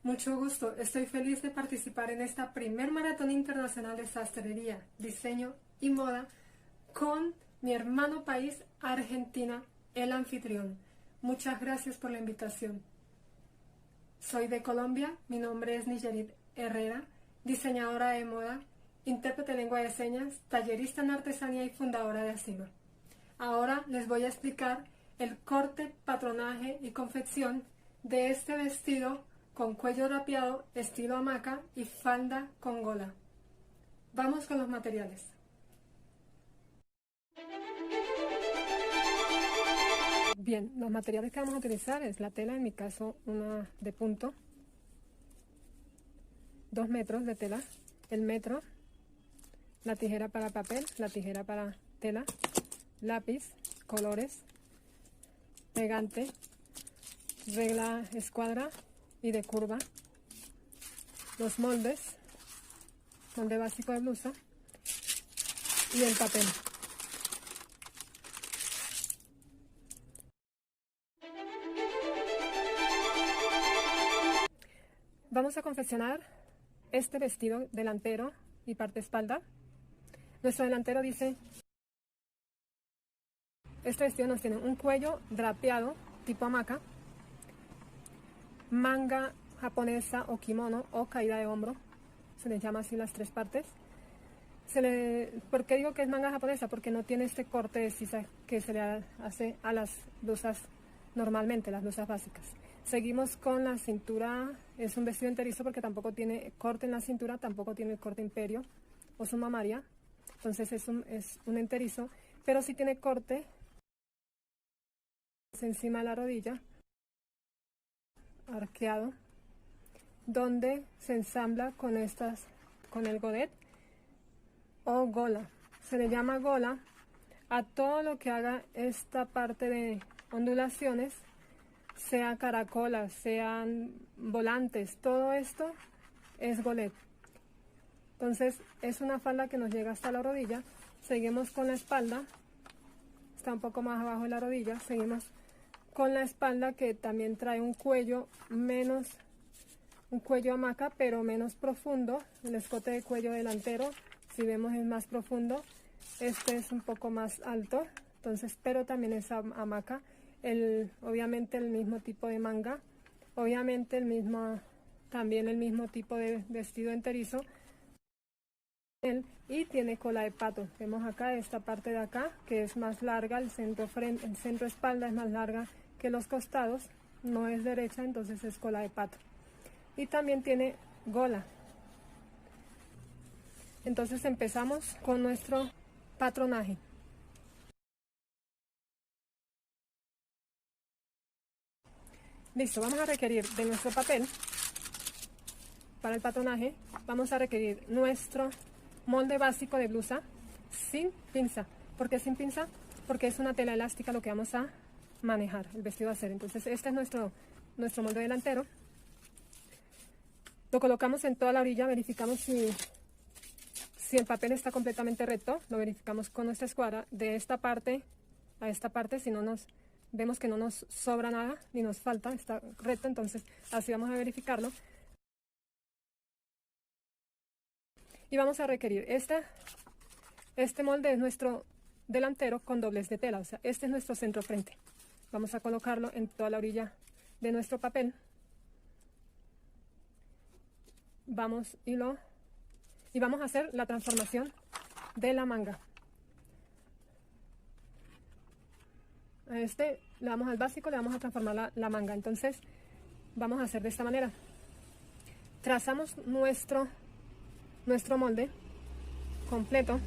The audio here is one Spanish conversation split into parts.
Mucho gusto, estoy feliz de participar en esta primer maratón internacional de sastrería, diseño y moda con mi hermano país, Argentina, el anfitrión. Muchas gracias por la invitación. Soy de Colombia, mi nombre es Niyerit Herrera, diseñadora de moda, intérprete de lengua de señas, tallerista en artesanía y fundadora de Acima. Ahora les voy a explicar el corte, patronaje y confección de este vestido con cuello drapeado, estilo hamaca y falda con gola. Vamos con los materiales. Bien, los materiales que vamos a utilizar es la tela, en mi caso una de punto, 2 metros de tela, el metro, la tijera para papel, la tijera para tela, lápiz, colores, pegante, regla escuadra y de curva, los molde básico de blusa y el papel. Vamos a confeccionar este vestido delantero y parte espalda. Nuestro delantero dice, este vestido nos tiene un cuello drapeado tipo hamaca, manga japonesa o kimono o caída de hombro, se le llama así las 3 partes. ¿Por qué digo que es manga japonesa? Porque no tiene este corte de sisa que se le hace a las blusas normalmente, las blusas básicas. Seguimos con la cintura, es un vestido enterizo porque tampoco tiene corte en la cintura, tampoco tiene el corte imperio o suma maria, entonces es un enterizo, pero sí tiene corte encima de la rodilla, arqueado, donde se ensambla con el godet o gola. Se le llama gola a todo lo que haga esta parte de ondulaciones, sea caracolas, sean volantes, todo esto es golet. Entonces es una falda que nos llega hasta la rodilla. Seguimos con la espalda, está un poco más abajo de la rodilla. Seguimos con la espalda, que también trae un cuello hamaca, pero menos profundo. El escote de cuello delantero, si vemos, es más profundo. Este es un poco más alto, entonces, pero también es hamaca. Obviamente el mismo tipo de manga, obviamente también el mismo tipo de vestido enterizo, y tiene cola de pato. Vemos acá esta parte de acá que es más larga, el centro espalda es más larga que los costados, no es derecha, entonces es cola de pato, y también tiene gola. Entonces empezamos con nuestro patronaje. Listo, vamos a requerir de nuestro papel para el patronaje. Vamos a requerir nuestro molde básico de blusa sin pinza. ¿Por qué sin pinza? Porque es una tela elástica lo que vamos a manejar, el vestido a hacer. Entonces este es nuestro molde delantero. Lo colocamos en toda la orilla, verificamos si el papel está completamente recto, lo verificamos con nuestra escuadra de esta parte a esta parte. Si no vemos que no nos sobra nada ni nos falta, está recto, entonces así vamos a verificarlo. Y vamos a requerir este molde es nuestro delantero con doblez de tela, o sea, este es nuestro centro frente. Vamos a colocarlo en toda la orilla de nuestro papel. Vamos a hacer la transformación de la manga. A le damos al básico, le vamos a transformar la manga. Entonces vamos a hacer de esta manera. Trazamos nuestro molde completo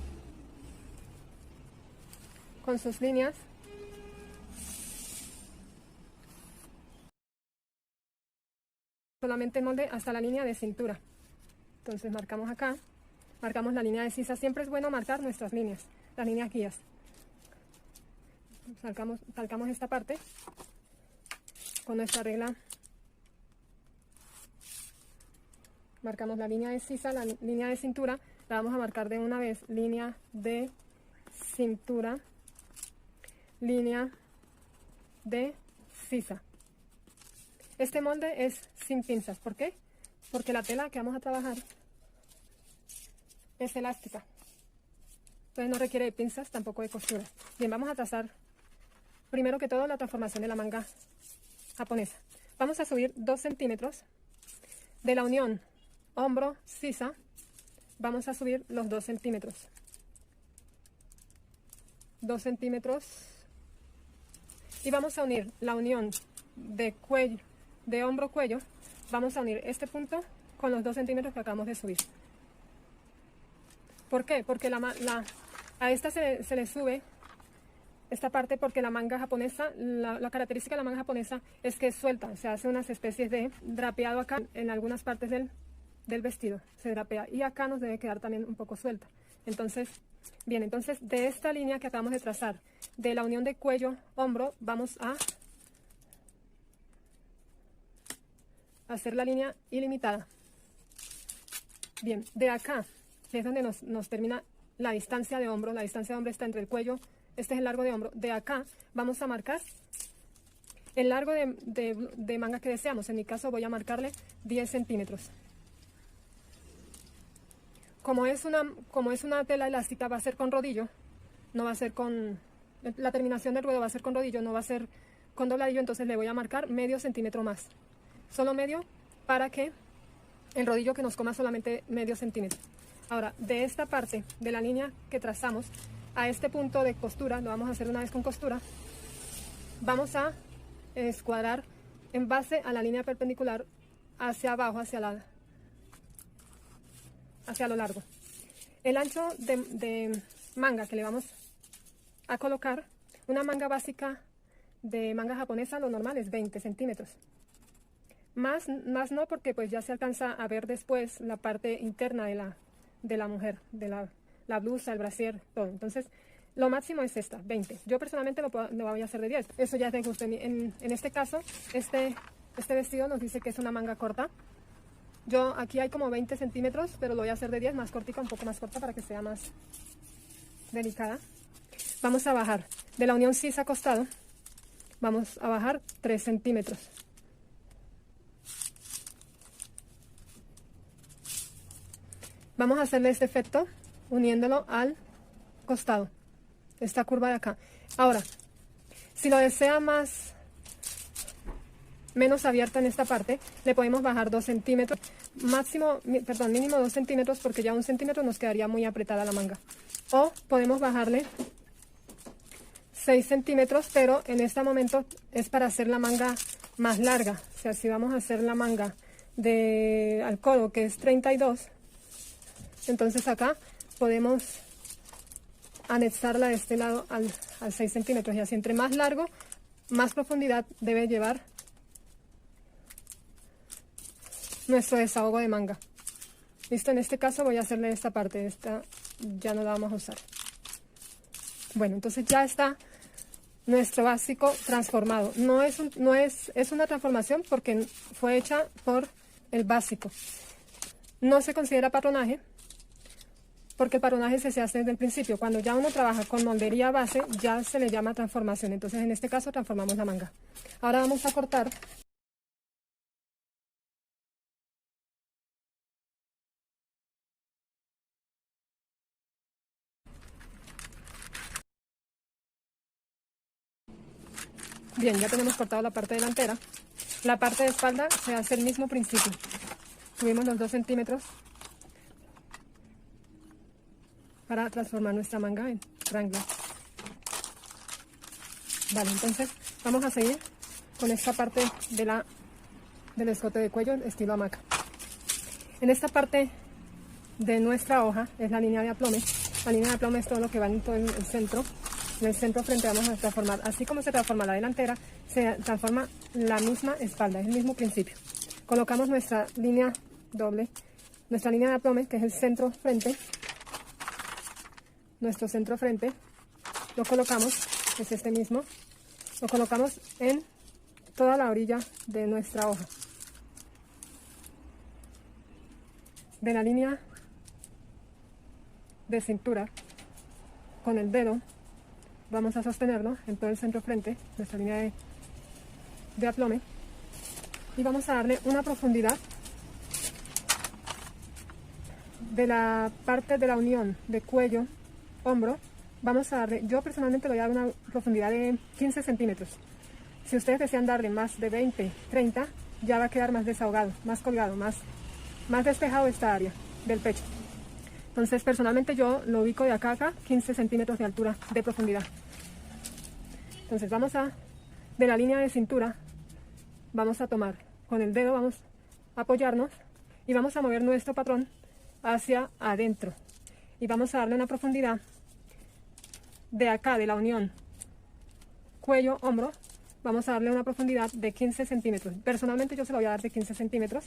con sus líneas. Solamente el molde hasta la línea de cintura. Entonces marcamos acá, marcamos la línea de sisa. Siempre es bueno marcar nuestras líneas, las líneas guías. Talcamos esta parte con nuestra regla marcamos la línea de sisa, la línea de cintura, la vamos a marcar de una vez, línea de cintura, línea de sisa. Este molde es sin pinzas, ¿por qué? Porque la tela que vamos a trabajar es elástica, entonces no requiere de pinzas, tampoco de costuras. Bien, vamos a trazar primero que todo la transformación de la manga japonesa. Vamos a subir 2 centímetros de la unión hombro-sisa, vamos a subir los 2 centímetros. 2 centímetros. Y vamos a unir la unión de cuello, de hombro-cuello, vamos a unir este punto con los 2 centímetros que acabamos de subir. ¿Por qué? Porque a esta se le sube esta parte porque la manga japonesa, la característica de la manga japonesa es que es suelta, se hace unas especies de drapeado acá en algunas partes del vestido, se drapea, y acá nos debe quedar también un poco suelta. Entonces, bien, entonces de esta línea que acabamos de trazar, de la unión de cuello-hombro, vamos a hacer la línea ilimitada. Bien, de acá, que es donde nos termina la distancia de hombro, la distancia de hombro está entre el cuello, este es el largo de hombro, de acá vamos a marcar el largo de manga que deseamos. En mi caso voy a marcarle 10 centímetros. Como es una tela elástica, va a ser con rodillo, no va a ser con, la terminación del ruedo va a ser con rodillo, no va a ser con dobladillo, entonces le voy a marcar medio centímetro más. Solo medio, para que el rodillo que nos coma solamente medio centímetro. Ahora, de esta parte de la línea que trazamos a este punto de costura, lo vamos a hacer una vez con costura, vamos a escuadrar en base a la línea perpendicular hacia abajo, hacia lo largo. El ancho de manga que le vamos a colocar, una manga básica de manga japonesa, lo normal es 20 centímetros. Más no, porque pues ya se alcanza a ver después la parte interna de la mujer, de la blusa, el brasier, todo. Entonces, lo máximo es esta, 20. Yo personalmente lo voy a hacer de 10. Eso ya es de gusto. En este caso, este vestido nos dice que es una manga corta. Yo aquí hay como 20 centímetros, pero lo voy a hacer de 10, más cortica, un poco más corta para que sea más delicada. Vamos a bajar de la unión sisa costado, vamos a bajar 3 centímetros. Vamos a hacerle este efecto uniéndolo al costado, esta curva de acá. Ahora, si lo desea menos abierta en esta parte, le podemos bajar 2 centímetros, mínimo 2 centímetros, porque ya 1 centímetro nos quedaría muy apretada la manga. O podemos bajarle 6 centímetros, pero en este momento es para hacer la manga más larga. O sea, si vamos a hacer la manga al codo, que es 32, entonces acá podemos anexarla de este lado al 6 centímetros. Y así, entre más largo, más profundidad debe llevar nuestro desahogo de manga. Listo, en este caso voy a hacerle esta parte, esta ya no la vamos a usar. Bueno, entonces ya está nuestro básico transformado. Es una transformación porque fue hecha por el básico. No se considera patronaje, porque el patronaje se hace desde el principio. Cuando ya uno trabaja con moldería base, ya se le llama transformación. Entonces, en este caso, transformamos la manga. Ahora vamos a cortar. Bien, ya tenemos cortado la parte delantera. La parte de espalda se hace el mismo principio. Subimos los 2 centímetros para transformar nuestra manga en Wrangler. Vale, entonces vamos a seguir con esta parte del escote de cuello estilo hamaca. En esta parte de nuestra hoja es la línea de aplome. La línea de aplome es todo lo que va en todo el centro. En el centro frente vamos a transformar, así como se transforma la delantera, se transforma la misma espalda, es el mismo principio. Colocamos nuestra línea doble, nuestra línea de aplome, que es el centro frente. Nuestro centro frente lo colocamos, que es este mismo, lo colocamos en toda la orilla de nuestra hoja. de la línea de cintura, con el dedo vamos a sostenerlo en todo el centro frente, nuestra línea de aplome, y vamos a darle una profundidad de la parte de la unión de cuello, hombro. Vamos a darle, yo personalmente le voy a dar una profundidad de 15 centímetros. Si ustedes desean darle más de 20, 30, ya va a quedar más desahogado, más colgado, más despejado esta área del pecho. Entonces personalmente yo lo ubico de acá a acá, 15 centímetros de altura de profundidad. Entonces de la línea de cintura, vamos a tomar con el dedo, vamos a apoyarnos y vamos a mover nuestro patrón hacia adentro. Y vamos a darle una profundidad de acá, de la unión cuello, hombro, vamos a darle una profundidad de 15 centímetros. Personalmente yo se lo voy a dar de 15 centímetros.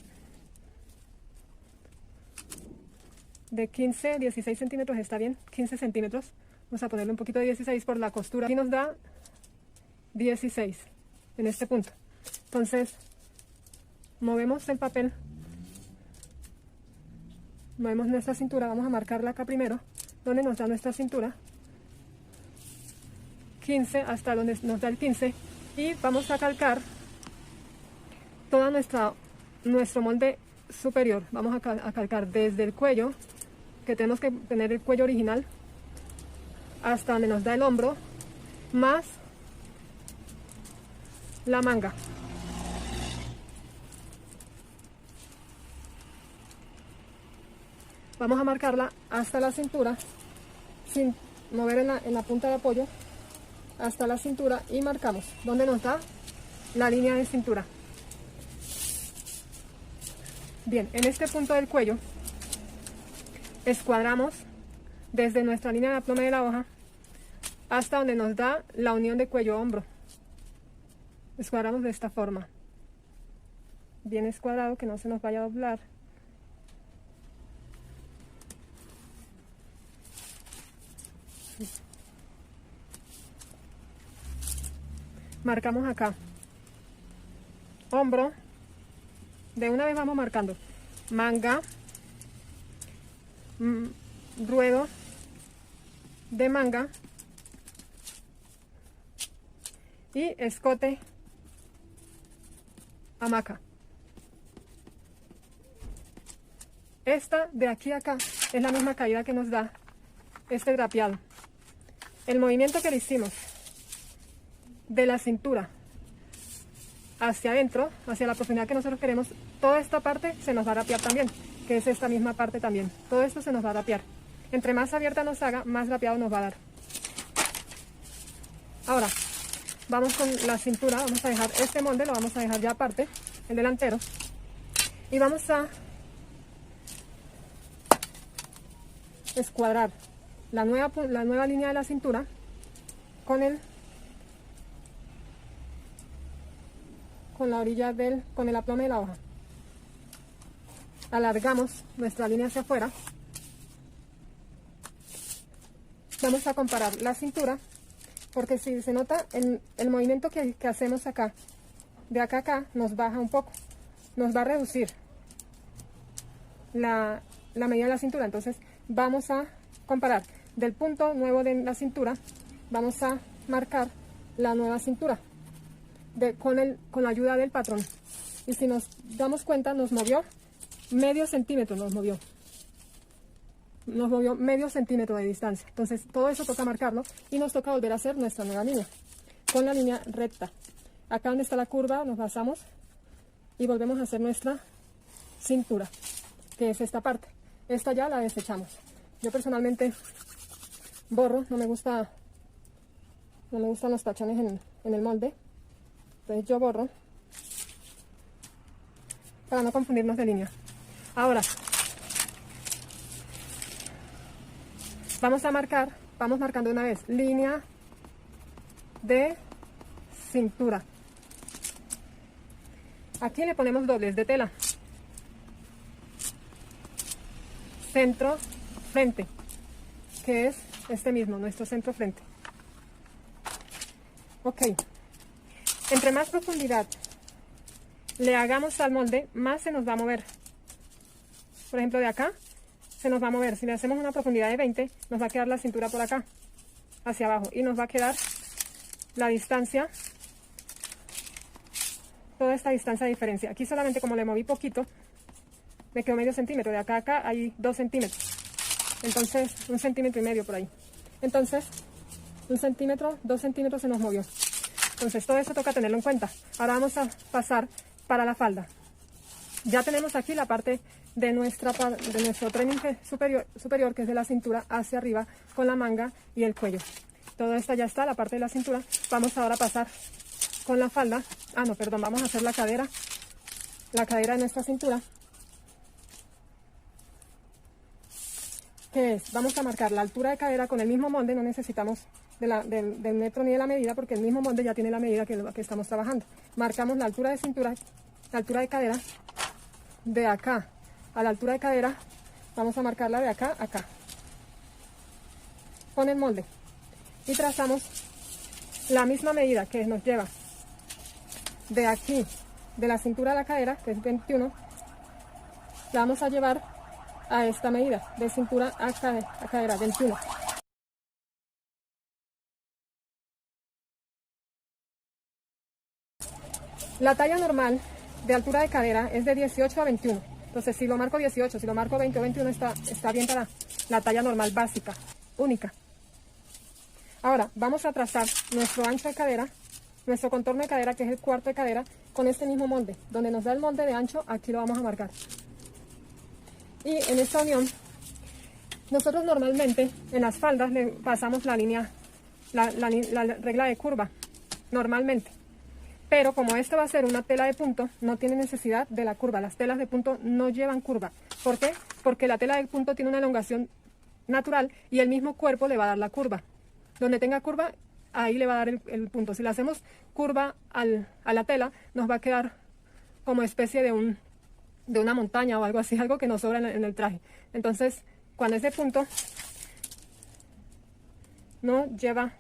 De 15, 16 centímetros está bien, 15 centímetros. Vamos a ponerle un poquito de 16 por la costura. Aquí nos da 16 en este punto. Entonces, movemos el papel, movemos nuestra cintura, vamos a marcarla acá primero, donde nos da nuestra cintura. 15 hasta donde nos da el 15 y vamos a calcar toda nuestro molde superior. Vamos a calcar desde el cuello, que tenemos que tener el cuello original, hasta donde nos da el hombro, más la manga. Vamos a marcarla hasta la cintura, sin mover en la punta de apoyo, hasta la cintura, y marcamos donde nos da la línea de cintura. Bien, en este punto del cuello escuadramos desde nuestra línea de aplome de la hoja hasta donde nos da la unión de cuello-hombro. Escuadramos de esta forma, bien escuadrado, que no se nos vaya a doblar. Marcamos acá hombro, de una vez vamos marcando manga, ruedo de manga y escote, hamaca. Esta de aquí a acá es la misma caída que nos da este drapeado. El movimiento que le hicimos de la cintura hacia adentro, hacia la profundidad que nosotros queremos, toda esta parte se nos va a rapear también, que es esta misma parte también. Todo esto se nos va a rapear. Entre más abierta nos haga, más rapeado nos va a dar. Ahora, vamos con la cintura, vamos a dejar este molde, lo vamos a dejar ya aparte, el delantero, y vamos a escuadrar la nueva línea de la cintura con la orilla con el aplome de la hoja. Alargamos nuestra línea hacia afuera. Vamos a comparar la cintura, porque si se nota el movimiento que hacemos acá, de acá a acá, nos baja un poco, nos va a reducir la medida de la cintura. Entonces vamos a comparar del punto nuevo de la cintura, vamos a marcar la nueva cintura con la ayuda del patrón, y si nos damos cuenta nos movió medio centímetro, nos movió medio centímetro de distancia. Entonces todo eso toca marcarlo y nos toca volver a hacer nuestra nueva línea con la línea recta. Acá donde está la curva nos basamos y volvemos a hacer nuestra cintura, que es esta parte. Esta ya la desechamos. Yo personalmente borro, no me gustan los tachones en el molde. Entonces yo borro para no confundirnos de línea. Ahora vamos marcando una vez línea de cintura. Aquí le ponemos dobles de tela, centro frente, que es este mismo, nuestro centro frente. Ok, entre más profundidad le hagamos al molde, más se nos va a mover. por ejemplo, de acá, se nos va a mover. Si le hacemos una profundidad de 20, nos va a quedar la cintura por acá, hacia abajo. Y nos va a quedar la distancia, toda esta distancia de diferencia. Aquí solamente como le moví poquito, me quedó medio centímetro. De acá a acá hay 2 centímetros. Entonces, 1,5 centímetros por ahí. Entonces, 1 centímetro, 2 centímetros se nos movió. Entonces, todo eso toca tenerlo en cuenta. Ahora vamos a pasar para la falda. Ya tenemos aquí la parte de nuestro tren superior, que es de la cintura hacia arriba, con la manga y el cuello. Todo esto ya está, la parte de la cintura. Vamos ahora a pasar con la falda. Ah, no, perdón, vamos a hacer la cadera de nuestra cintura. ¿Qué es? Vamos a marcar la altura de cadera con el mismo molde, no necesitamos del metro ni de la medida, porque el mismo molde ya tiene la medida que estamos trabajando. Marcamos la altura de cintura, la altura de cadera, de acá a la altura de cadera, vamos a marcarla de acá a acá, con el molde, y trazamos la misma medida que nos lleva de aquí, de la cintura a la cadera, que es 21, la vamos a llevar a esta medida, de cintura a cadera, 21. La talla normal de altura de cadera es de 18 a 21. Entonces, si lo marco 18, si lo marco 20 o 21, está bien para la talla normal básica, única. Ahora, vamos a trazar nuestro ancho de cadera, nuestro contorno de cadera, que es el cuarto de cadera, con este mismo molde. Donde nos da el molde de ancho, aquí lo vamos a marcar. Y en esta unión, nosotros normalmente en las faldas le pasamos la línea, la regla de curva, normalmente. Pero como esto va a ser una tela de punto, no tiene necesidad de la curva. Las telas de punto no llevan curva. ¿Por qué? Porque la tela de punto tiene una elongación natural y el mismo cuerpo le va a dar la curva. Donde tenga curva, ahí le va a dar el punto. Si le hacemos curva a la tela, nos va a quedar como especie de una montaña o algo así, algo que nos sobra en el traje. Entonces, cuando ese punto no lleva,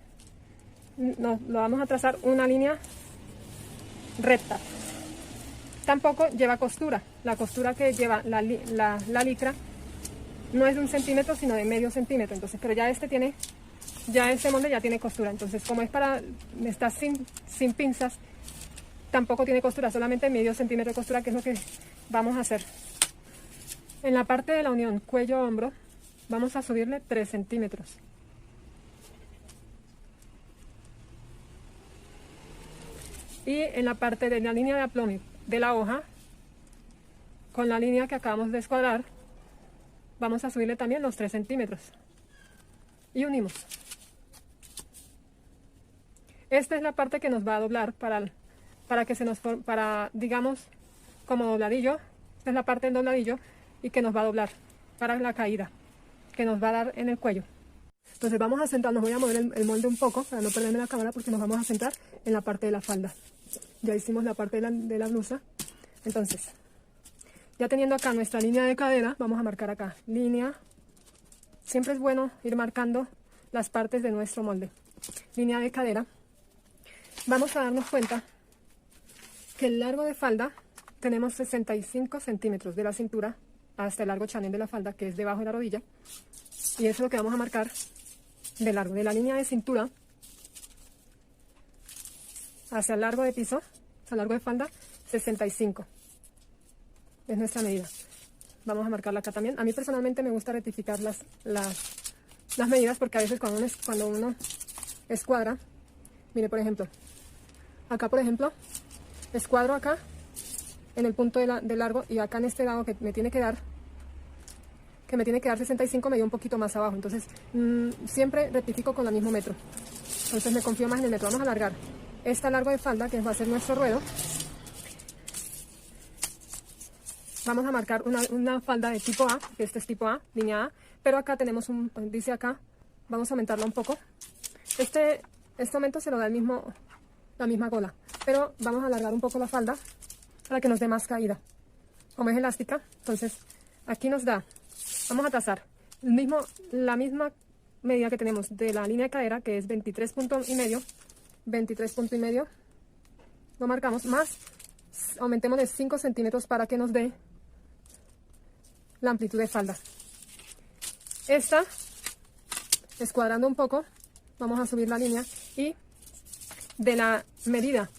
lo vamos a trazar una línea recta. Tampoco lleva costura. La costura que lleva la licra no es de 1 centímetro, sino de medio centímetro. Entonces, pero ya este molde ya tiene costura. Entonces, como está sin pinzas, tampoco tiene costura, solamente medio centímetro de costura, que es lo que vamos a hacer. En la parte de la unión cuello-hombro, vamos a subirle 3 centímetros. Y en la parte de la línea de aplomo de la hoja, con la línea que acabamos de escuadrar, vamos a subirle también los 3 centímetros. Y unimos. Esta es la parte que nos va a doblar digamos, como dobladillo. Esta es la parte del dobladillo y que nos va a doblar para la caída, que nos va a dar en el cuello. Entonces vamos a centrar, nos voy a mover el molde un poco para no perderme la cámara, porque nos vamos a centrar en la parte de la falda. Ya hicimos la parte de la blusa. Entonces, ya teniendo acá nuestra línea de cadera, vamos a marcar acá línea. Siempre es bueno ir marcando las partes de nuestro molde. Línea de cadera. Vamos a darnos cuenta que el largo de falda tenemos 65 centímetros de la cintura hasta el largo chanel de la falda, que es debajo de la rodilla. Y eso es lo que vamos a marcar de largo, de la línea de cintura hacia el largo de piso, hacia el largo de falda, 65. Es nuestra medida. Vamos a marcarla acá también. A mí personalmente me gusta rectificar las medidas, porque a veces cuando uno escuadra, mire, por ejemplo, acá por ejemplo, escuadro acá en el punto de largo, y acá en este lado que me tiene que dar 65, me dio un poquito más abajo. Entonces siempre rectifico con el mismo metro. Entonces me confío más en el metro. Vamos a alargar esta largo de falda, que va a ser nuestro ruedo. Vamos a marcar una falda de tipo A, que este es tipo A, línea A, pero acá tenemos dice acá, vamos a aumentarla un poco. Este aumento se lo da la misma gola, pero vamos a alargar un poco la falda para que nos dé más caída. Como es elástica, entonces aquí nos da, vamos a trazar la misma medida que tenemos de la línea de cadera, que es 23 puntos y medio, lo marcamos, más aumentemos de 5 centímetros para que nos dé la amplitud de falda. Esta, escuadrando un poco, vamos a subir la línea y de la medida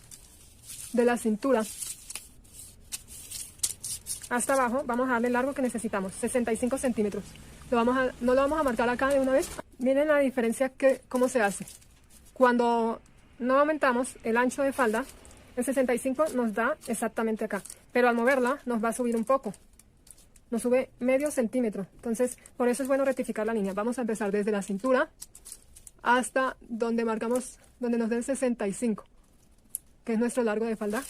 de la cintura hasta abajo vamos a darle el largo que necesitamos, 65 centímetros. No lo vamos a marcar acá de una vez. Miren la diferencia que cómo se hace. Cuando no aumentamos el ancho de falda, el 65 nos da exactamente acá, pero al moverla nos va a subir un poco. Nos sube medio centímetro. Entonces, por eso es bueno rectificar la línea. Vamos a empezar desde la cintura hasta donde marcamos, donde nos den 65, que es nuestro largo de falda.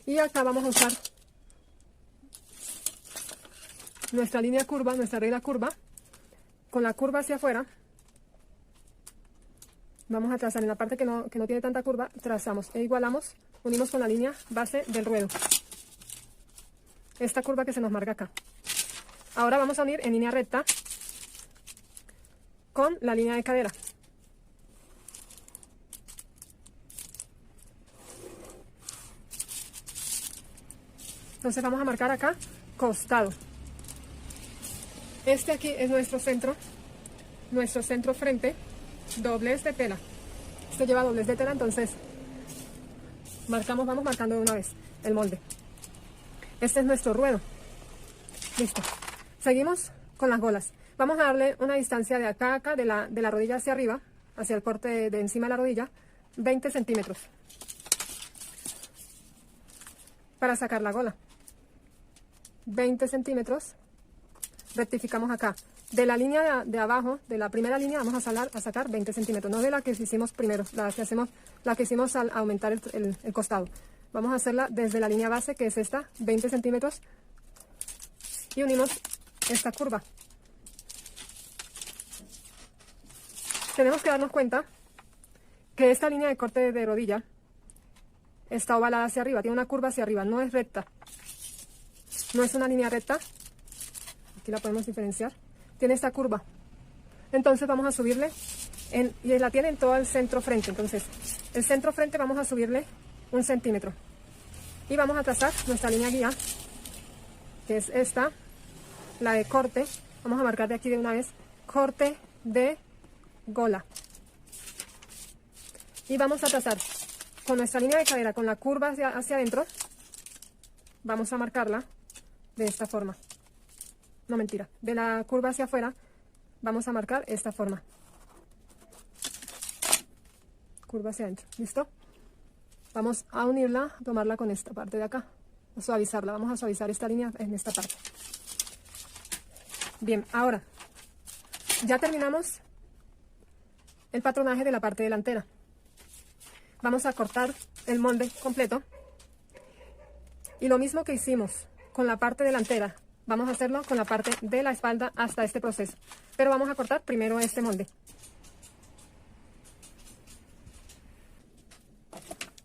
Y acá vamos a usar nuestra línea curva, nuestra regla curva. Con la curva hacia afuera, vamos a trazar en la parte que no tiene tanta curva, trazamos e igualamos, unimos con la línea base del ruedo. Esta curva que se nos marca acá. Ahora vamos a unir en línea recta con la línea de cadera. Entonces vamos a marcar acá costado. Este aquí es nuestro centro frente, doblez de tela. Esto lleva doblez de tela, entonces vamos marcando de una vez el molde. Este es nuestro ruedo. Listo. Seguimos con las golas. Vamos a darle una distancia de acá a acá, de la rodilla hacia arriba, hacia el corte de encima de la rodilla, 20 centímetros. Para sacar la gola. 20 centímetros. Rectificamos acá. De la línea de abajo, de la primera línea, vamos a sacar 20 centímetros. No de la que hicimos primero, la que hicimos al aumentar el costado. Vamos a hacerla desde la línea base, que es esta, 20 centímetros. Y unimos esta curva. Tenemos que darnos cuenta que esta línea de corte de rodilla está ovalada hacia arriba, tiene una curva hacia arriba, no es recta. No es una línea recta. Aquí la podemos diferenciar. Tiene esta curva. Entonces vamos a subirle, y la tiene en todo el centro frente. Entonces, el centro frente vamos a subirle 1 centímetro. Y vamos a trazar nuestra línea guía, que es esta, la de corte. Vamos a marcar de aquí de una vez, corte de gola. Y vamos a trazar con nuestra línea de cadera, con la curva hacia adentro, vamos a marcarla de esta forma. No, mentira. De la curva hacia afuera, vamos a marcar esta forma. Curva hacia adentro. ¿Listo? Vamos a unirla, a tomarla con esta parte de acá. A suavizarla. Vamos a suavizar esta línea en esta parte. Bien, ahora ya terminamos el patronaje de la parte delantera. Vamos a cortar el molde completo. Y lo mismo que hicimos con la parte delantera, vamos a hacerlo con la parte de la espalda hasta este proceso. Pero vamos a cortar primero este molde.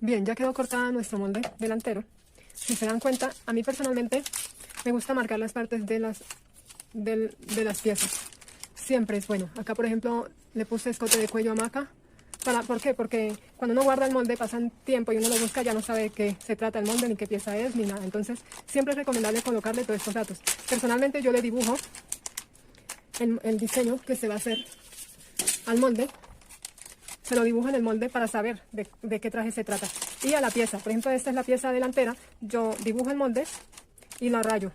Bien, ya quedó cortada nuestro molde delantero. Si se dan cuenta, a mí personalmente me gusta marcar las partes de las piezas. Siempre es bueno. Acá, por ejemplo, le puse escote de cuello hamaca. ¿Por qué? Porque cuando uno guarda el molde, pasan tiempo y uno lo busca, ya no sabe de qué se trata el molde, ni qué pieza es, ni nada. Entonces, siempre es recomendable colocarle todos estos datos. Personalmente, yo le dibujo el diseño que se va a hacer al molde. Se lo dibujo en el molde para saber de qué traje se trata. Y a la pieza, por ejemplo, esta es la pieza delantera. Yo dibujo el molde y la rayo.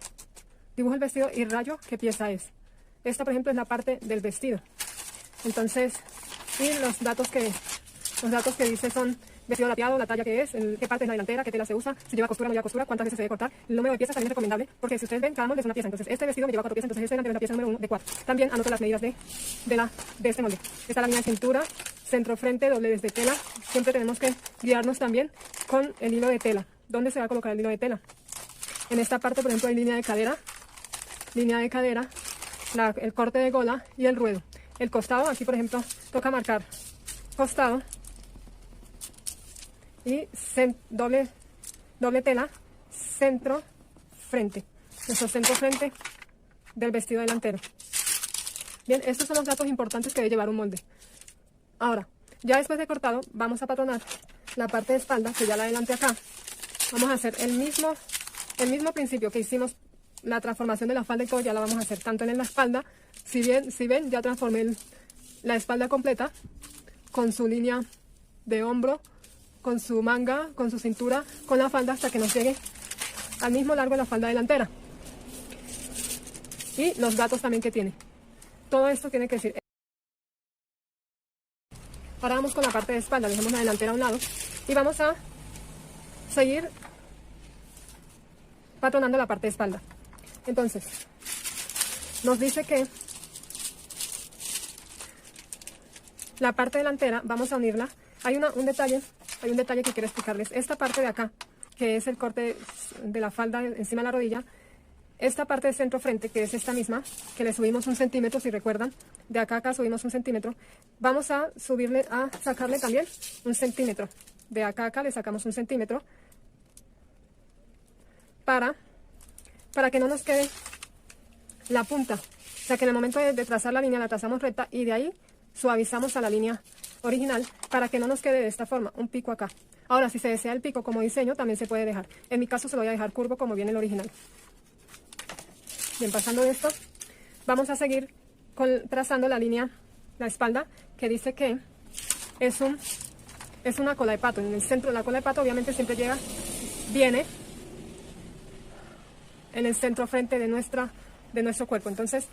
Dibujo el vestido y rayo qué pieza es. Esta, por ejemplo, es la parte del vestido. Entonces, y los datos que dice son vestido lateado, la talla que es, qué parte es la delantera, qué tela se usa, si lleva costura, no lleva costura, cuántas veces se debe cortar. El número de piezas también es recomendable, porque si ustedes ven, cada molde es una pieza. Entonces, este vestido me lleva 4 piezas, entonces este delantero es la pieza número 1 de 4. También anoto las medidas de este molde. Está la línea de cintura, centro frente, doblez de tela. Siempre tenemos que guiarnos también con el hilo de tela. ¿Dónde se va a colocar el hilo de tela? En esta parte, por ejemplo, hay línea de cadera, el corte de gola y el ruedo. El costado, aquí por ejemplo, toca marcar costado y doble tela, centro frente. Nuestro centro frente del vestido delantero. Bien, estos son los datos importantes que debe llevar un molde. Ahora, ya después de cortado, vamos a patronar la parte de espalda, que ya la adelanté acá. Vamos a hacer el mismo principio que hicimos la transformación de la falda y todo ya la vamos a hacer tanto en la espalda. Si ven, ya transformé la espalda completa con su línea de hombro, con su manga, con su cintura, con la falda hasta que nos llegue al mismo largo de la falda delantera. Y los datos también que tiene. Todo esto tiene que decir. Ahora vamos con la parte de espalda, dejamos la delantera a un lado y vamos a seguir patronando la parte de espalda. Entonces, nos dice que la parte delantera vamos a unirla. Hay un detalle que quiero explicarles. Esta parte de acá, que es el corte de la falda encima de la rodilla, esta parte de centro frente, que es esta misma, que le subimos 1 centímetro, si recuerdan, de acá a acá subimos 1 centímetro, vamos a sacarle también 1 centímetro. De acá a acá le sacamos 1 centímetro para que no nos quede la punta. O sea, que en el momento de trazar la línea la trazamos recta y de ahí suavizamos a la línea original para que no nos quede de esta forma, un pico acá. Ahora, si se desea el pico como diseño, también se puede dejar. En mi caso se lo voy a dejar curvo como viene el original. Bien, pasando de esto, vamos a seguir trazando la línea, la espalda, que dice que es una cola de pato. En el centro de la cola de pato obviamente siempre viene en el centro frente de nuestro cuerpo. Entonces,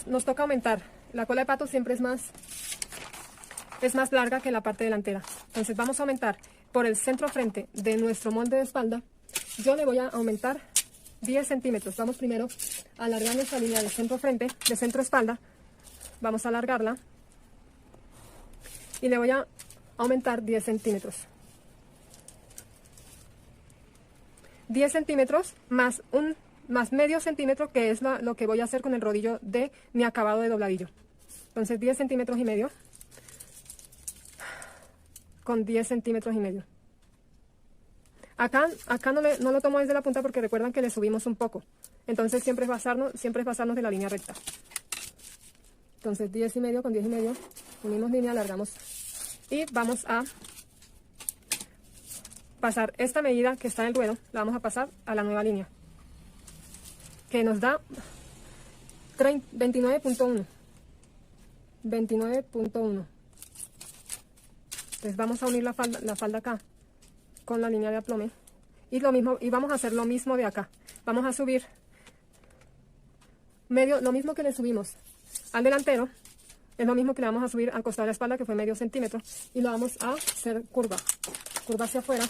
nos toca aumentar. La cola de pato siempre es más larga que la parte delantera. Entonces vamos a aumentar por el centro frente de nuestro molde de espalda. Yo le voy a aumentar 10 centímetros. Vamos primero a alargar nuestra línea de centro frente, de centro espalda. Vamos a alargarla y le voy a aumentar 10 centímetros. 10 centímetros más medio centímetro, que es lo que voy a hacer con el rodillo de mi acabado de dobladillo. Entonces 10 centímetros y medio con 10 centímetros y medio. Acá no lo tomo desde la punta porque recuerdan que le subimos un poco. Entonces siempre es basarnos de la línea recta. Entonces 10 y medio con 10 y medio, unimos línea, alargamos y vamos a pasar esta medida que está en el ruedo, la vamos a pasar a la nueva línea, que nos da 29.1. 29.1. Entonces vamos a unir la falda acá con la línea de aplome y vamos a hacer lo mismo de acá. Vamos a subir lo mismo que le subimos al delantero, es lo mismo que le vamos a subir al costado de la espalda, que fue medio centímetro, y lo vamos a hacer curva hacia afuera.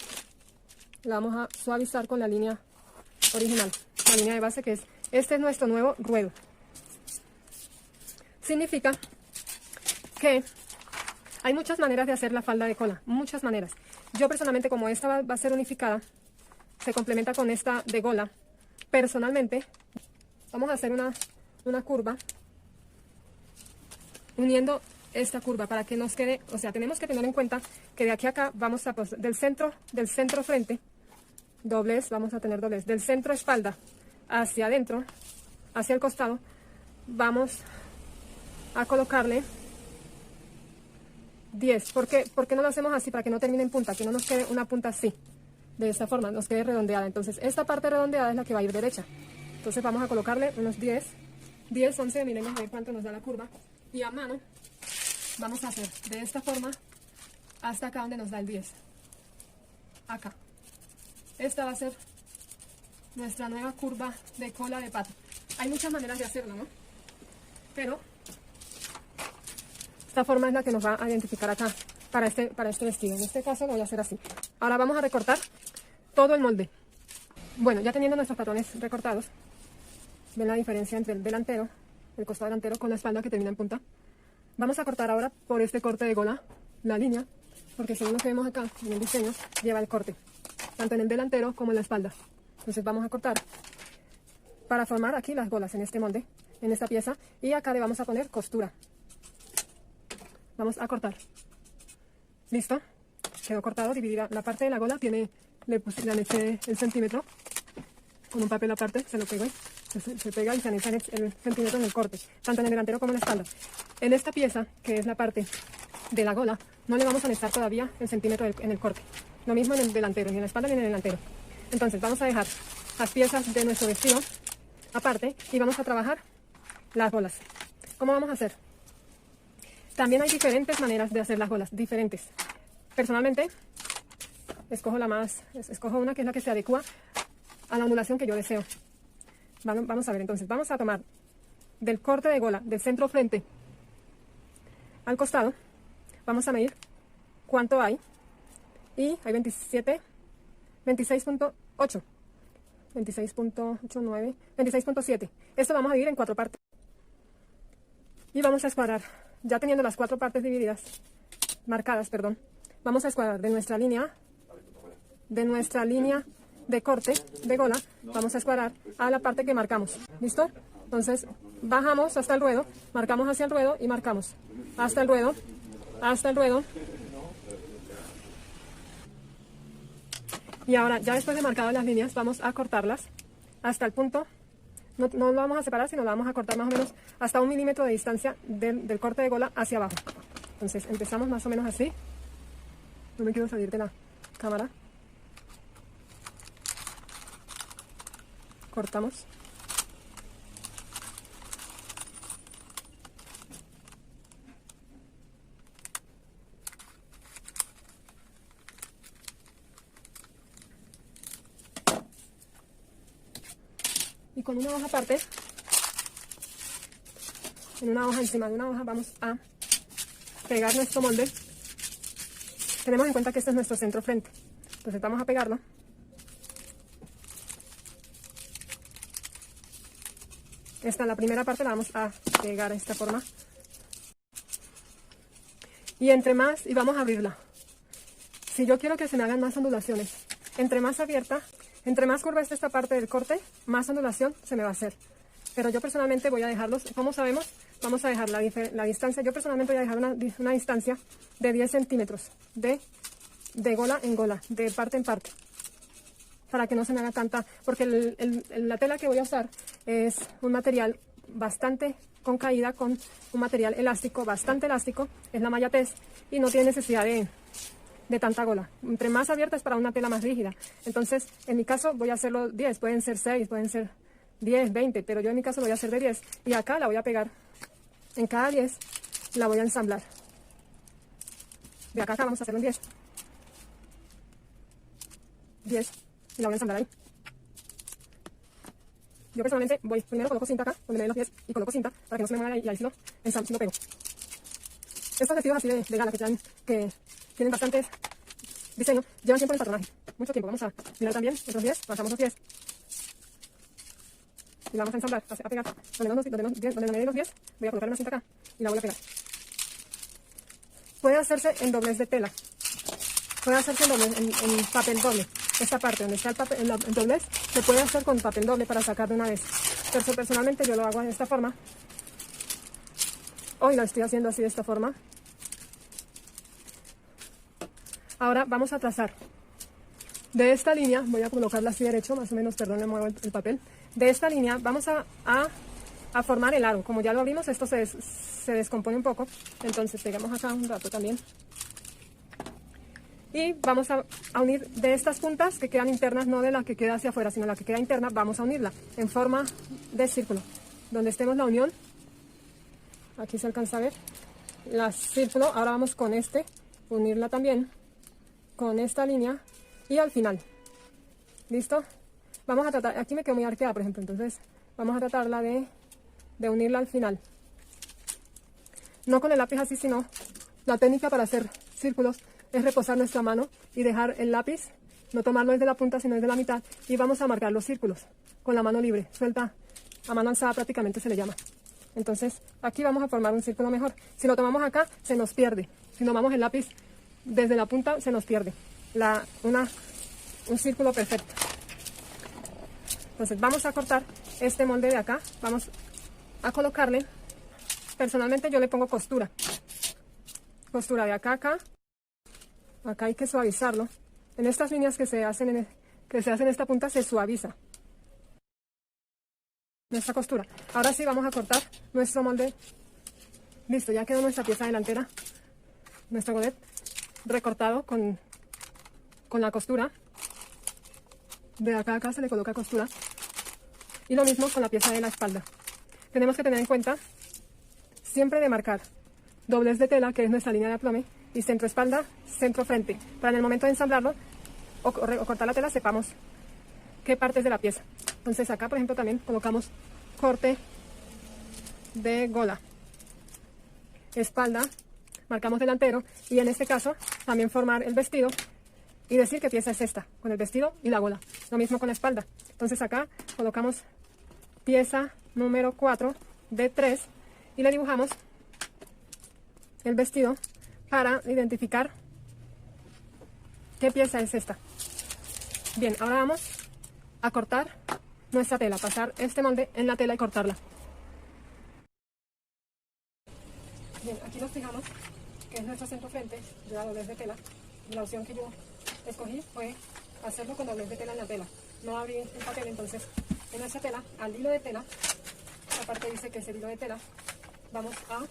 La vamos a suavizar con la línea original, la línea de base, que este es nuestro nuevo ruedo. Significa que hay muchas maneras de hacer la falda de cola, muchas maneras. Yo personalmente, como esta va a ser unificada, se complementa con esta de gola. Personalmente, vamos a hacer una curva, uniendo esta curva para que nos quede, o sea, tenemos que tener en cuenta que de aquí a acá vamos a, del centro frente, doblez, vamos a tener doblez, del centro espalda hacia adentro, hacia el costado, vamos a colocarle 10. ¿Por qué no lo hacemos así? Para que no termine en punta, que no nos quede una punta así, de esta forma, nos quede redondeada. Entonces esta parte redondeada es la que va a ir derecha. Entonces vamos a colocarle unos 10, 11, miremos a ver cuánto nos da la curva. Y a mano vamos a hacer de esta forma hasta acá donde nos da el 10. Acá. Esta va a ser nuestra nueva curva de cola de pato. Hay muchas maneras de hacerlo, ¿no? Pero esta forma es la que nos va a identificar acá para este vestido. En este caso lo voy a hacer así. Ahora vamos a recortar todo el molde. Bueno, ya teniendo nuestros patrones recortados, ven la diferencia entre el delantero, el costado delantero con la espalda que termina en punta. Vamos a cortar ahora por este corte de gola la línea, porque según lo que vemos acá en el diseño, lleva el corte, tanto en el delantero como en la espalda. Entonces vamos a cortar para formar aquí las golas en este molde, en esta pieza, y acá le vamos a poner costura. Vamos a cortar. ¿Listo? Quedó cortado, dividida. La parte de la gola le aneché el centímetro con un papel aparte, se lo pego ahí. Se pega y se anexa el centímetro en el corte, tanto en el delantero como en la espalda. En esta pieza, que es la parte de la gola, no le vamos a anexar todavía el centímetro en el corte. Lo mismo en el delantero, ni en la espalda ni en el delantero. Entonces vamos a dejar las piezas de nuestro vestido aparte y vamos a trabajar las bolas. ¿Cómo vamos a hacer? También hay diferentes maneras de hacer las bolas, diferentes. Personalmente, escojo una que es la que se adecua a la ondulación que yo deseo. Vamos a ver entonces, vamos a tomar del corte de gola, del centro frente al costado, vamos a medir cuánto hay, y hay 26.8, 26.89, 26.7. Esto vamos a dividir en 4 partes. Y vamos a escuadrar, ya teniendo las 4 partes divididas, marcadas, perdón, vamos a escuadrar de nuestra línea de corte de gola, vamos a escuadrar a la parte que marcamos. ¿Listo? Entonces, bajamos hasta el ruedo, marcamos hacia el ruedo y marcamos hasta el ruedo, hasta el ruedo. Y ahora, ya después de marcadas las líneas, vamos a cortarlas hasta el punto, no lo vamos a separar, sino lo vamos a cortar más o menos hasta 1 milímetro de distancia del corte de gola hacia abajo. Entonces, empezamos más o menos así. No me quiero salir de la cámara. Cortamos. Y con una hoja aparte, en una hoja encima de una hoja, vamos a pegar nuestro molde. Tenemos en cuenta que este es nuestro centro frente. Entonces vamos a pegarlo. La primera parte la vamos a pegar de esta forma. Y y vamos a abrirla. Si yo quiero que se me hagan más ondulaciones, entre más abierta, entre más curva esté esta parte del corte, más ondulación se me va a hacer. Pero yo personalmente voy a dejarlos, como sabemos, vamos a dejar la distancia. Yo personalmente voy a dejar una distancia de 10 centímetros de gola en gola, de parte en parte, para que no se me haga tanta, porque la tela que voy a usar es un material bastante con caída, con un material elástico, bastante elástico, es la malla test y no tiene necesidad de tanta gola. Entre más abierta es para una tela más rígida. Entonces, en mi caso voy a hacerlo 10, pueden ser 6, pueden ser 10, 20, pero yo en mi caso lo voy a hacer de 10 y acá la voy a pegar. En cada 10 la voy a ensamblar. De acá a acá vamos a hacerlo en 10. 10 y la voy a ensamblar ahí. Yo personalmente primero coloco cinta acá, donde me den los pies, y coloco cinta para que no se me mueva y ahí sí lo pego. Estos vestidos así de gala que tienen bastante diseño, llevan tiempo en el patronaje, mucho tiempo. Vamos a mirar también otros 10, bajamos los 10 y la vamos a ensamblar, a pegar. Donde me den los 10, voy a colocar una cinta acá y la voy a pegar. Puede hacerse en doblez de tela, puede hacerse en papel doble. Esta parte donde está el doblez se puede hacer con papel doble para sacar de una vez. Pero personalmente yo lo hago de esta forma. Hoy lo estoy haciendo así de esta forma. Ahora vamos a trazar. De esta línea, voy a colocarla así derecho, más o menos, perdón, le muevo el papel. De esta línea vamos a formar el aro. Como ya lo abrimos, esto se descompone un poco. Entonces pegamos acá un rato también. Y vamos a unir de estas puntas que quedan internas, no de la que queda hacia afuera, sino la que queda interna, vamos a unirla en forma de círculo. Donde estemos la unión, aquí se alcanza a ver, la círculo. Ahora vamos con unirla también con esta línea y al final. ¿Listo? Vamos a tratar, aquí me quedó muy arqueada, por ejemplo, entonces vamos a tratarla de unirla al final. No con el lápiz así, sino la técnica para hacer círculos es reposar nuestra mano y dejar el lápiz, no tomarlo desde la punta, sino desde la mitad, y vamos a marcar los círculos con la mano libre, suelta, a mano alzada prácticamente se le llama. Entonces, aquí vamos a formar un círculo mejor. Si lo tomamos acá, se nos pierde. Si tomamos el lápiz desde la punta, se nos pierde un círculo perfecto. Entonces, vamos a cortar este molde de acá, vamos a colocarle, personalmente yo le pongo costura de acá a acá. Acá hay que suavizarlo. En estas líneas que se hacen en esta punta se suaviza nuestra costura. Ahora sí vamos a cortar nuestro molde. Listo, ya quedó nuestra pieza delantera, nuestro godet recortado con la costura. De acá a acá se le coloca costura. Y lo mismo con la pieza de la espalda. Tenemos que tener en cuenta siempre de marcar doblez de tela, que es nuestra línea de aplome, y centro espalda, centro frente, para en el momento de ensamblarlo o cortar la tela sepamos qué partes de la pieza. Entonces acá, por ejemplo, también colocamos corte de gola, espalda, marcamos delantero, y en este caso también formar el vestido y decir qué pieza es esta, con el vestido y la gola. Lo mismo con la espalda. Entonces acá colocamos pieza número 4 de 3 y le dibujamos el vestido para identificar qué pieza es esta. Bien, ahora vamos a cortar nuestra tela, pasar este molde en la tela y cortarla. Bien, aquí nos fijamos que es nuestro centro frente de la doblez de tela, y la opción que yo escogí fue hacerlo con doblez de tela en la tela, no abrir el papel. Entonces en nuestra tela, al hilo de tela, aparte dice que es el hilo de tela, vamos a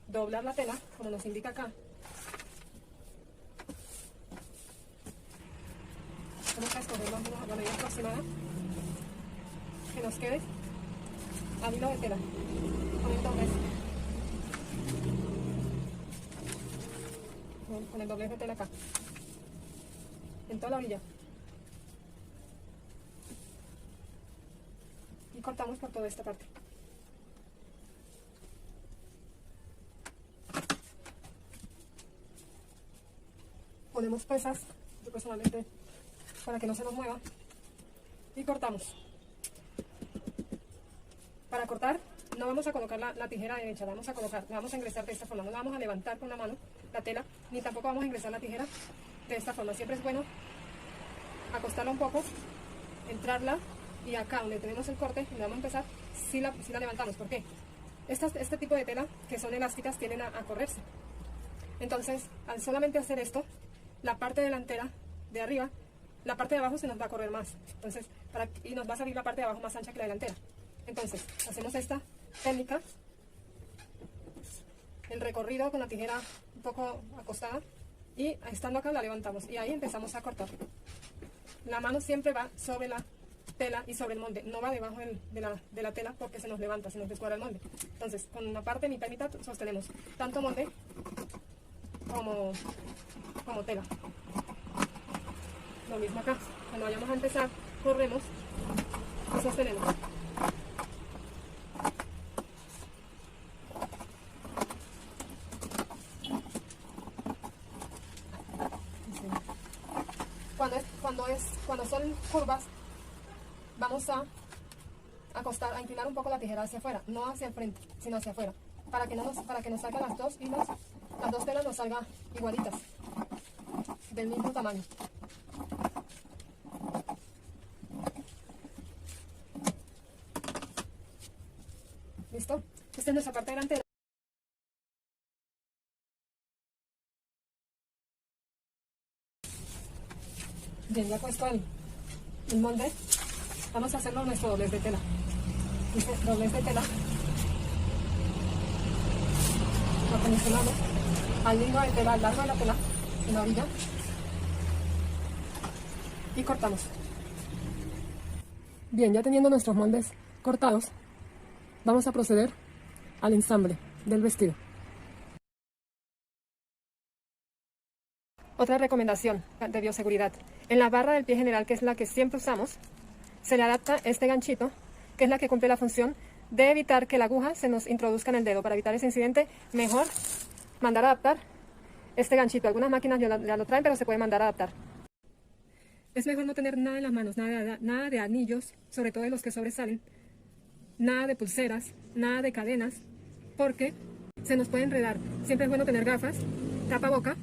doblar la tela como nos indica acá. Vamos a escoger la medida aproximada que nos quede al hilo de tela con el doblez. Con el doblez de tela acá, en toda la orilla, y cortamos por toda esta parte. Ponemos pesas, yo personalmente, para que no se nos mueva, y cortamos. Para cortar no vamos a colocar la tijera derecha, la vamos a ingresar de esta forma, no la vamos a levantar con la mano la tela, ni tampoco vamos a ingresar la tijera de esta forma. Siempre es bueno acostarla un poco, entrarla, y acá donde tenemos el corte, donde vamos a empezar, si la levantamos. ¿Por qué? Este tipo de tela, que son elásticas, tienden a correrse. Entonces, al solamente hacer esto, la parte delantera de arriba, la parte de abajo se nos va a correr más. Entonces, y nos va a salir la parte de abajo más ancha que la delantera. Entonces, hacemos esta técnica, el recorrido con la tijera un poco acostada, y estando acá la levantamos, y ahí empezamos a cortar. La mano siempre va sobre la tela y sobre el molde, no va debajo de la tela, porque se nos levanta, se nos descuadra el molde. Entonces, con una parte mitad y mitad sostenemos tanto molde como tela. Lo mismo acá, cuando vayamos a empezar, corremos y sostenemos. Cuando son curvas, vamos a acostar, a inclinar un poco la tijera hacia afuera, no hacia el frente, sino hacia afuera, para que nos salgan las dos hilos, las dos telas nos salgan igualitas, del mismo tamaño. ¿Listo? Esta es nuestra parte delantera. Bien, ya puesto el molde, vamos a hacerlo nuestro doblez de tela. Dice doblez de tela. Lo acondicionamos al hilo de tela, al largo de la tela, en la orilla, y cortamos. Bien, ya teniendo nuestros moldes cortados, vamos a proceder al ensamble del vestido. Otra recomendación de bioseguridad. En la barra del pie general, que es la que siempre usamos, se le adapta este ganchito, que es la que cumple la función de evitar que la aguja se nos introduzca en el dedo. Para evitar ese incidente, mejor mandar a adaptar este ganchito. Algunas máquinas ya lo traen, pero se puede mandar a adaptar. Es mejor no tener nada en las manos, nada de anillos, sobre todo de los que sobresalen, nada de pulseras, nada de cadenas, porque se nos puede enredar. Siempre es bueno tener gafas, tapaboca.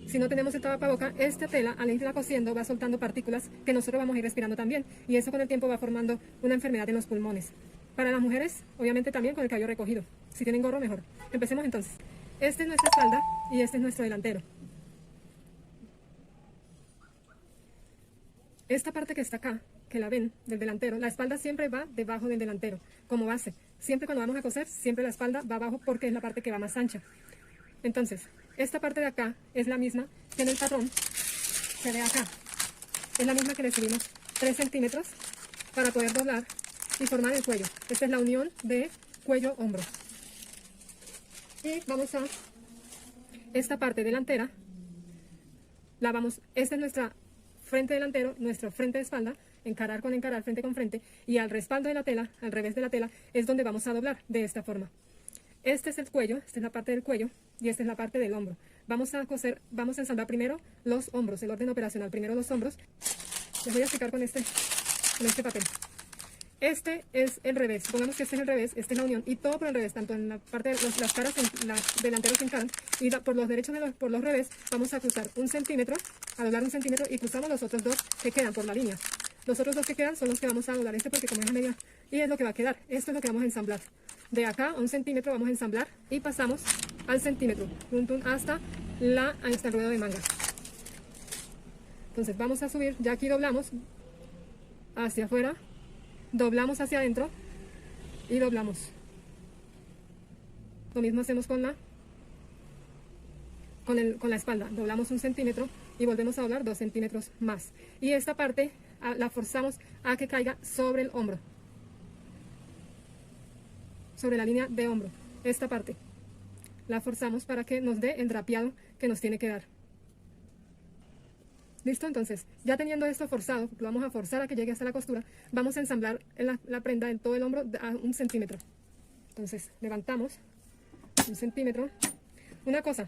Si no tenemos el tapaboca, esta tela, al irla cosiendo, va soltando partículas que nosotros vamos a ir respirando también, y eso con el tiempo va formando una enfermedad en los pulmones. Para las mujeres, obviamente también con el cabello recogido. Si tienen gorro, mejor. Empecemos entonces. Esta es nuestra espalda y este es nuestro delantero. Esta parte que está acá, que la ven, del delantero, la espalda siempre va debajo del delantero, como base. Siempre cuando vamos a coser, siempre la espalda va abajo porque es la parte que va más ancha. Entonces, esta parte de acá es la misma que en el patrón se ve acá. Es la misma que le subimos 3 centímetros para poder doblar y formar el cuello. Esta es la unión de cuello-hombro. Y vamos a esta parte delantera, esta es nuestra frente delantero, nuestro frente de espalda, encarar con encarar, frente con frente, y al respaldo de la tela, al revés de la tela, es donde vamos a doblar de esta forma. Este es el cuello, esta es la parte del cuello y esta es la parte del hombro. Vamos a ensamblar primero los hombros, el orden operacional, primero los hombros. Les voy a explicar con este papel. Este es el revés, supongamos que este es el revés, esta es la unión, y todo por el revés, tanto en la parte de las caras delanteros se encaran, y por los derechos por los revés, vamos a cruzar 1 centímetro, a doblar 1 centímetro, y cruzamos los otros 2 que quedan por la línea. Los otros 2 que quedan son los que vamos a doblar porque como es la media, y es lo que va a quedar. Esto es lo que vamos a ensamblar. De acá a 1 centímetro vamos a ensamblar, y pasamos al centímetro, hasta el ruedo de manga. Entonces vamos a subir, ya aquí doblamos hacia afuera, doblamos hacia adentro y doblamos. Lo mismo hacemos con la espalda. Doblamos 1 centímetro y volvemos a doblar 2 centímetros más. Y esta parte la forzamos a que caiga sobre el hombro, sobre la línea de hombro. Esta parte la forzamos para que nos dé el drapeado que nos tiene que dar. ¿Listo? Entonces, ya teniendo esto forzado, lo vamos a forzar a que llegue hasta la costura, vamos a ensamblar la prenda en todo el hombro a 1 centímetro. Entonces, levantamos 1 centímetro. Una cosa,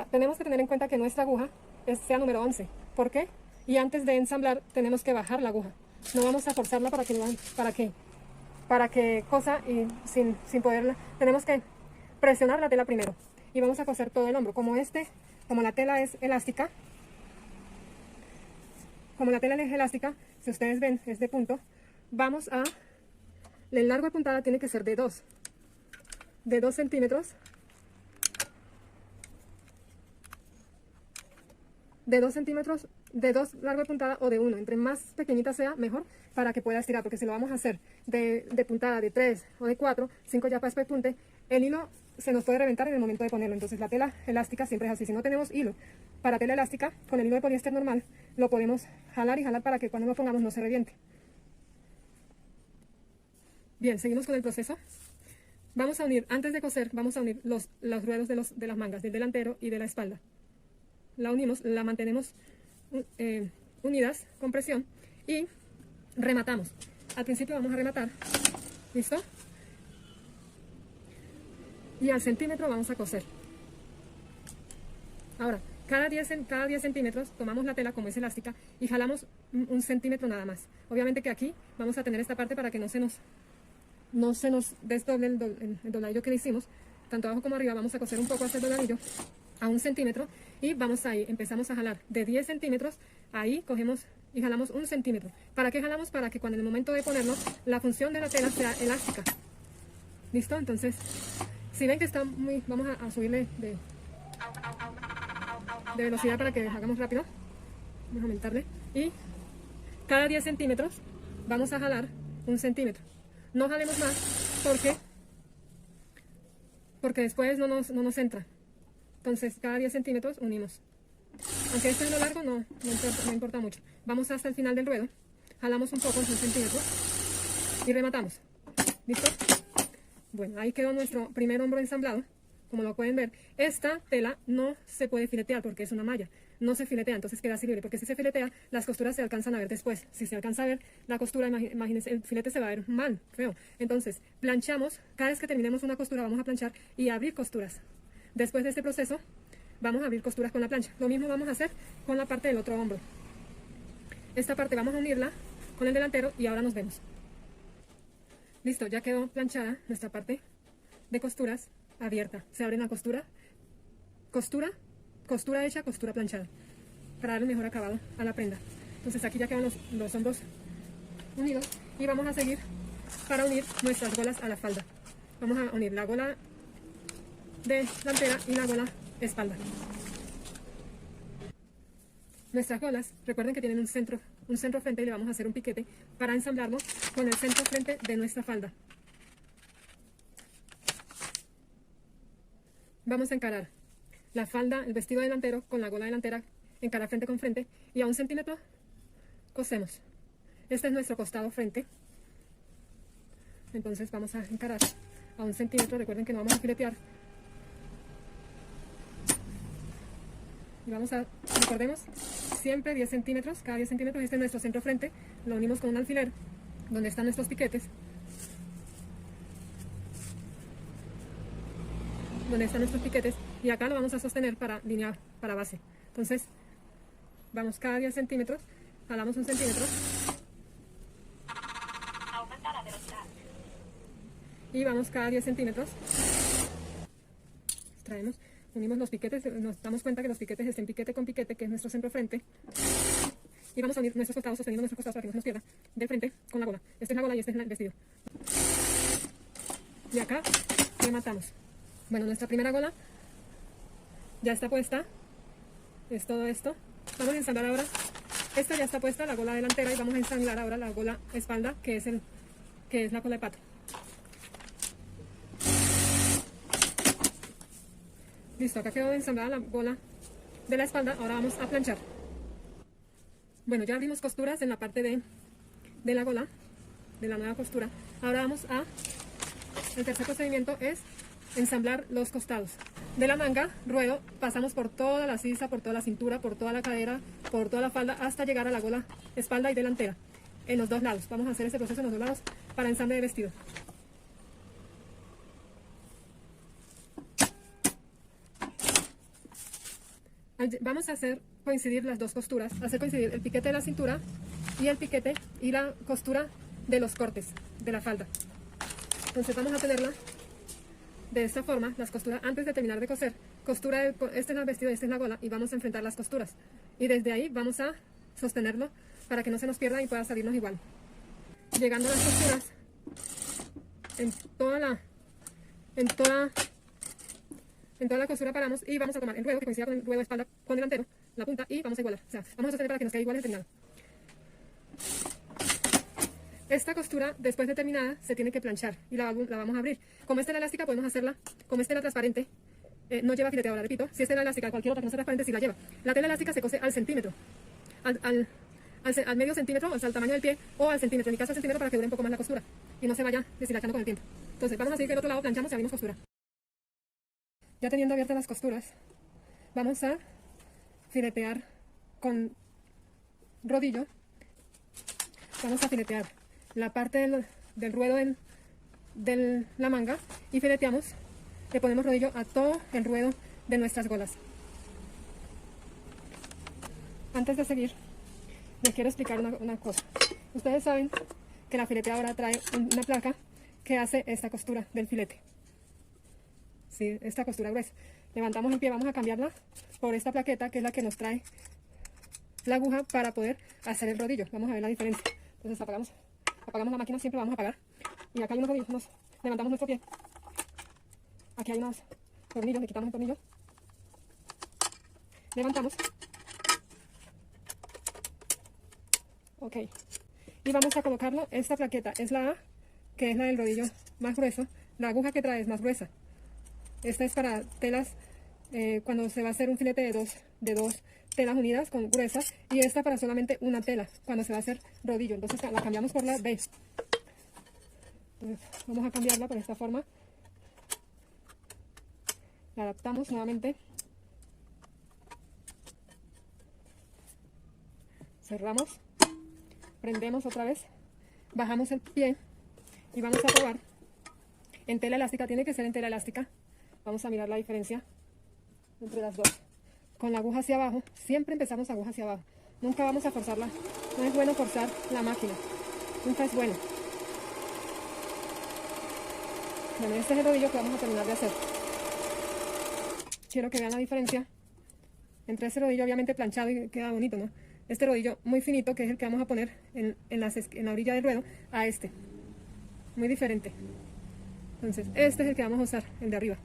tenemos que tener en cuenta que nuestra aguja sea número 11. ¿Por qué? Y antes de ensamblar, tenemos que bajar la aguja. No vamos a forzarla para que cosa y sin poderla. Tenemos que presionar la tela primero. Y vamos a coser todo el hombro. Como la tela es elástica, si ustedes ven, es de punto, el largo de puntada tiene que ser de 2 centímetros, de 2 largo de puntada o de 1, entre más pequeñita sea, mejor, para que pueda estirar, porque si lo vamos a hacer de puntada de 3 o de 4, 5 ya para pespunte, el hilo se nos puede reventar en el momento de ponerlo. Entonces la tela elástica siempre es así. Si no tenemos hilo para tela elástica, con el hilo de poliéster normal lo podemos jalar y jalar para que cuando lo pongamos no se reviente. Bien, seguimos con el proceso. Vamos a unir, antes de coser, vamos a unir los ruedos de las mangas, del delantero y de la espalda. La unimos, la mantenemos unidas con presión y rematamos. Al principio vamos a rematar. ¿Listo? Y al centímetro vamos a coser. Ahora, cada 10 centímetros tomamos la tela como es elástica y jalamos 1 centímetro nada más. Obviamente que aquí vamos a tener esta parte para que no se nos desdoble el dobladillo que le hicimos. Tanto abajo como arriba vamos a coser un poco hasta el dobladillo a 1 centímetro y empezamos a jalar de 10 centímetros, ahí cogemos y jalamos 1 centímetro. ¿Para qué jalamos? Para que cuando en el momento de ponerlo la función de la tela sea elástica. ¿Listo? Entonces, si ven que está vamos a subirle de velocidad para que hagamos rápido. Vamos a aumentarle. Y cada 10 centímetros vamos a jalar 1 centímetro. No jalemos más porque después no nos entra. Entonces, cada 10 centímetros unimos. Aunque esto es lo largo, no importa mucho. Vamos hasta el final del ruedo. Jalamos un poco, 1 centímetro. Y rematamos. ¿Listo? Bueno, ahí quedó nuestro primer hombro ensamblado. Como lo pueden ver, esta tela no se puede filetear porque es una malla. No se filetea, entonces queda así libre. Porque si se filetea, las costuras se alcanzan a ver después. Si se alcanza a ver la costura, imagínense, el filete se va a ver mal, feo. Entonces, planchamos. Cada vez que terminemos una costura, vamos a planchar y abrir costuras. Después de este proceso, vamos a abrir costuras con la plancha. Lo mismo vamos a hacer con la parte del otro hombro. Esta parte vamos a unirla con el delantero y ahora nos vemos. Listo, ya quedó planchada nuestra parte de costuras abierta. Se abre una costura hecha, costura planchada, para dar el mejor acabado a la prenda. Entonces aquí ya quedan los hombros unidos y vamos a seguir para unir nuestras golas a la falda. Vamos a unir la gola delantera y la gola espalda. Nuestras golas, recuerden que tienen un centro frente y le vamos a hacer un piquete para ensamblarlo con el centro frente de nuestra falda. Vamos a encarar la falda, el vestido delantero con la gola delantera, encarar frente con frente y a 1 centímetro cosemos. Este es nuestro costado frente. Entonces vamos a encarar a 1 centímetro. Recuerden que no vamos a filetear. Y vamos a, recordemos, siempre 10 centímetros. Cada 10 centímetros, este es nuestro centro frente. Lo unimos con un alfiler donde están nuestros piquetes. Donde están nuestros piquetes. Y acá lo vamos a sostener para línea, para base. Entonces, vamos cada 10 centímetros. Jalamos 1 centímetro. Aumenta la velocidad. Y vamos cada 10 centímetros. Extraemos, unimos los piquetes, nos damos cuenta que los piquetes estén piquete con piquete, que es nuestro centro frente. Y vamos a unir nuestros costados, sosteniendo nuestros costados para que no se nos pierda, del frente con la gola. Esta es la gola y este es el vestido. Y acá rematamos. Bueno, nuestra primera gola ya está puesta. Es todo esto. Vamos a ensamblar ahora. Esta ya está puesta, la gola delantera, y vamos a ensamblar ahora la gola espalda, que es la cola de pato. Listo, acá quedó ensamblada la gola de la espalda. Ahora vamos a planchar. Bueno, ya abrimos costuras en la parte de la gola, de la nueva costura. Ahora vamos a... El tercer procedimiento es ensamblar los costados. De la manga, ruedo, pasamos por toda la sisa, por toda la cintura, por toda la cadera, por toda la falda, hasta llegar a la gola espalda y delantera, en los dos lados. Vamos a hacer ese proceso en los dos lados para ensamble de vestido. Vamos a hacer coincidir las dos costuras, hacer coincidir el piquete de la cintura y el piquete y la costura de los cortes de la falda. Entonces vamos a tenerla de esta forma, las costuras antes de terminar de coser. Costura, este es el vestido, esta es la gola, y vamos a enfrentar las costuras. Y desde ahí vamos a sostenerlo para que no se nos pierda y pueda salirnos igual. Llegando a las costuras, en toda la costura paramos y vamos a tomar el ruedo que coincida con el ruedo de espalda con delantero, la punta, y vamos a igualar. O sea, vamos a sostener para que nos quede igual el terminado. Esta costura, después de terminada, se tiene que planchar y la vamos a abrir. Como esta es la elástica, podemos hacerla. Como esta es la transparente, no lleva fileteadora, repito. Si esta es la elástica, cualquier otra que no sea transparente, sí la lleva. La tela elástica se cose al centímetro, al medio centímetro, o sea, al tamaño del pie, o al centímetro. En mi caso, al centímetro, para que dure un poco más la costura y no se vaya deshilachando con el tiempo. Entonces, vamos a seguir que el otro lado planchamos y abrimos costura. Ya teniendo abiertas las costuras, vamos a filetear con rodillo. Vamos a filetear la parte del ruedo de la manga y fileteamos, le ponemos rodillo a todo el ruedo de nuestras golas. Antes de seguir, les quiero explicar una cosa. Ustedes saben que la fileteadora trae una placa que hace esta costura del filete. Sí, esta costura gruesa. Levantamos el pie, vamos a cambiarla por esta plaqueta, que es la que nos trae la aguja para poder hacer el rodillo. Vamos a ver la diferencia. Entonces apagamos la máquina, siempre vamos a apagar. Y acá hay unos rodillos, levantamos nuestro pie. Aquí hay unos tornillos, le quitamos el tornillo. Levantamos. Ok. Y vamos a colocarlo, esta plaqueta es la A, que es la del rodillo más grueso. La aguja que trae es más gruesa. Esta es para telas, cuando se va a hacer un filete de dos telas unidas con gruesas, y esta para solamente una tela, cuando se va a hacer rodillo. Entonces la cambiamos por la B. Entonces, vamos a cambiarla por esta forma. La adaptamos nuevamente. Cerramos. Prendemos otra vez. Bajamos el pie y vamos a probar. En tela elástica, tiene que ser en tela elástica. Vamos a mirar la diferencia entre las dos. Con la aguja hacia abajo, siempre empezamos aguja hacia abajo. Nunca vamos a forzarla. No es bueno forzar la máquina. Nunca es bueno. Bueno, este es el rodillo que vamos a terminar de hacer. Quiero que vean la diferencia entre ese rodillo, obviamente planchado y queda bonito, ¿no? Este rodillo muy finito, que es el que vamos a poner en la orilla del ruedo, a este. Muy diferente. Entonces, este es el que vamos a usar, el de arriba.